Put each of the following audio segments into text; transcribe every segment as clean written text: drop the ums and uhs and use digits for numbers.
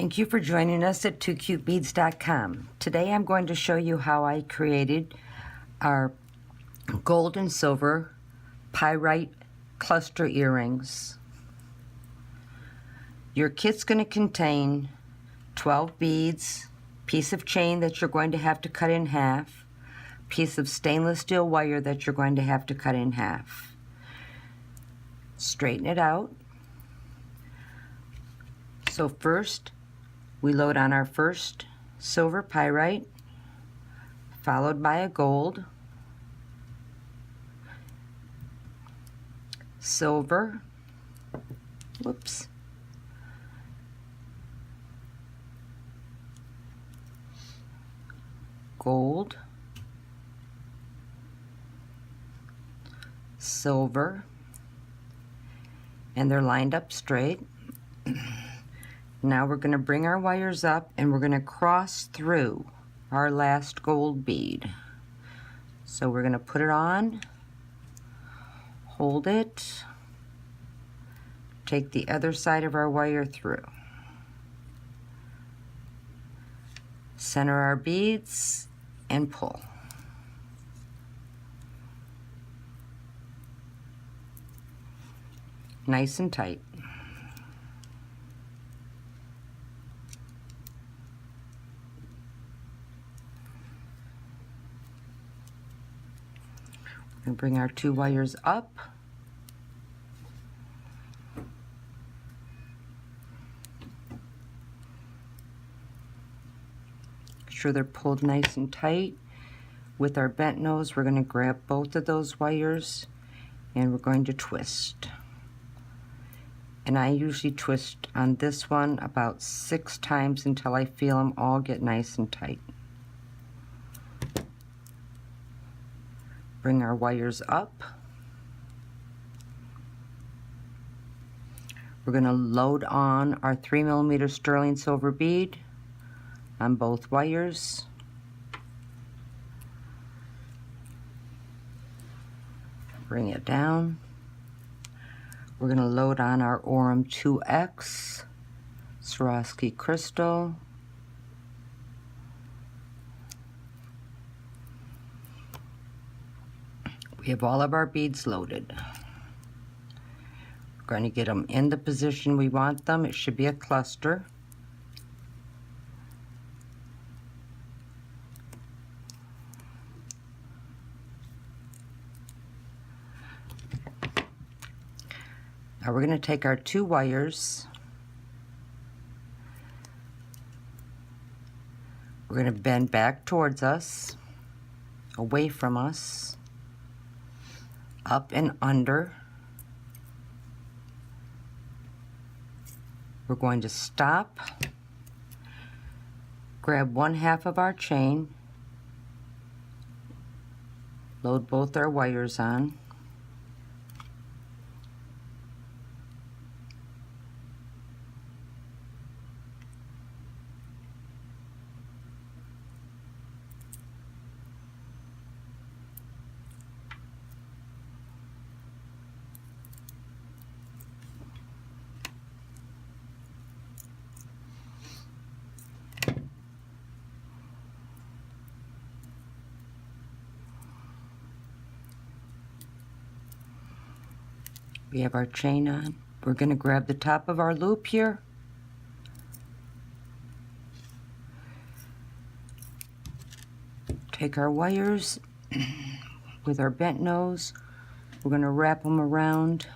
Thank you for joining us at 2cutebeads.com. Today I'm going to show you how I created our gold and silver pyrite cluster earrings. Your kit's going to contain 12 beads, piece of chain that you're going to have to cut in half, piece of stainless steel wire that you're going to have to cut in half. Straighten it out. So first, we load on our first silver pyrite, followed by a gold, silver, whoops, gold, silver, and they're lined up straight. Now we're going to bring our wires up and we're going to cross through our last gold bead. So we're going to put it on, hold it, take the other side of our wire through, center our beads, and pull. Nice and tight. And bring our two wires up. Make sure they're pulled nice and tight. With our bent nose, we're going to grab both of those wires and we're going to twist. And I usually twist on this one about 6 times until I feel them all get nice and tight. Bring our wires up. We're going to load on our 3mm sterling silver bead on both wires. Bring it down. We're going to load on our Aurum 2X Swarovski crystal. We have all of our beads loaded. We're going to get them in the position we want them. It should be a cluster. Now we're going to take our 2 wires. We're going to bend back towards us, away from us, up and under. We're going to stop, grab 1/2 of our chain, load both our wires on, we have our chain on. We're going to grab the top of our loop here, take our wires with our bent nose, we're going to wrap them around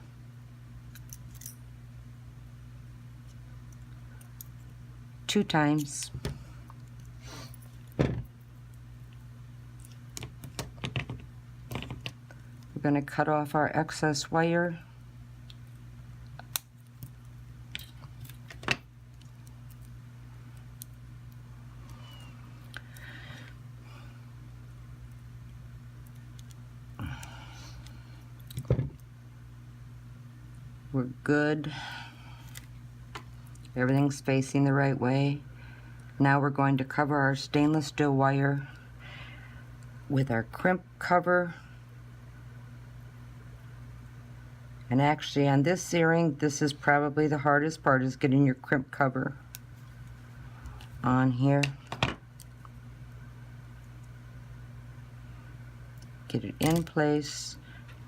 two times. We're going to cut off our excess wire. We're good. Everything's facing the right way. Now we're going to cover our stainless steel wire with our crimp cover. And actually on this earring, this is probably the hardest part, is getting your crimp cover. on here. Get it in place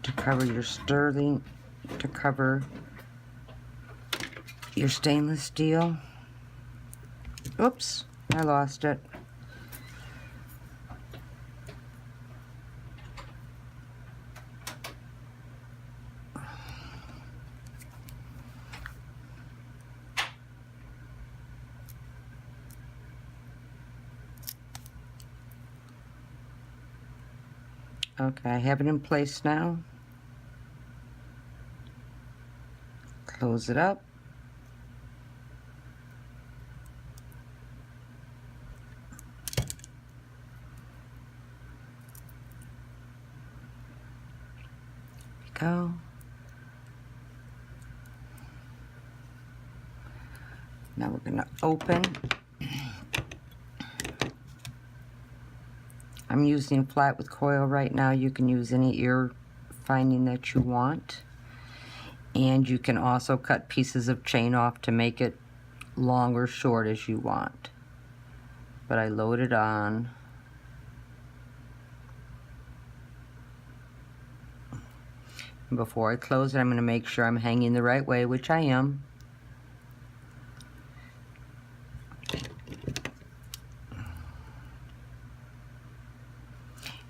to cover your sterling, to cover your stainless steel. Oops, I lost it. Okay, I have it in place now. Close it up. Go. Now we're going to open. I'm using flat with coil right now. You can use any ear finding that you want. And you can also cut pieces of chain off to make it long or short as you want. But I load it on. And before I close it, I'm going to make sure I'm hanging the right way, which I am.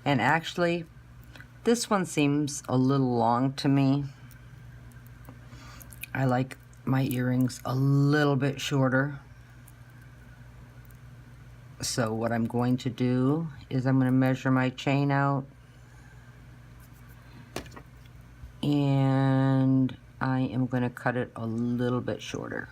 And actually, this one seems a little long to me. I like my earrings a little bit shorter. So what I'm going to do is I'm going to measure my chain out. And I am going to cut it a little bit shorter.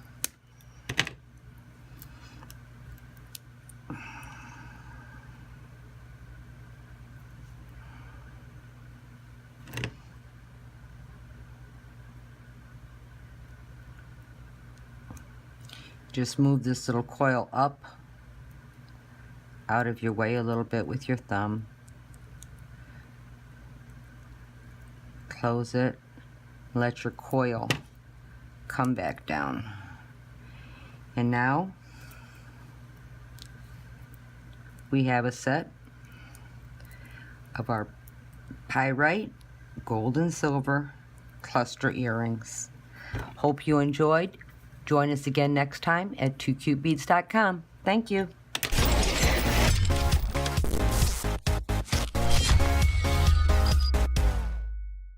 Just move this little coil up out of your way a little bit with your thumb. Close it. Let your coil come back down. And now we have a set of our Pyrite gold and silver cluster earrings. Hope you enjoyed. Join us again next time at 2cutebeads.com. Thank you.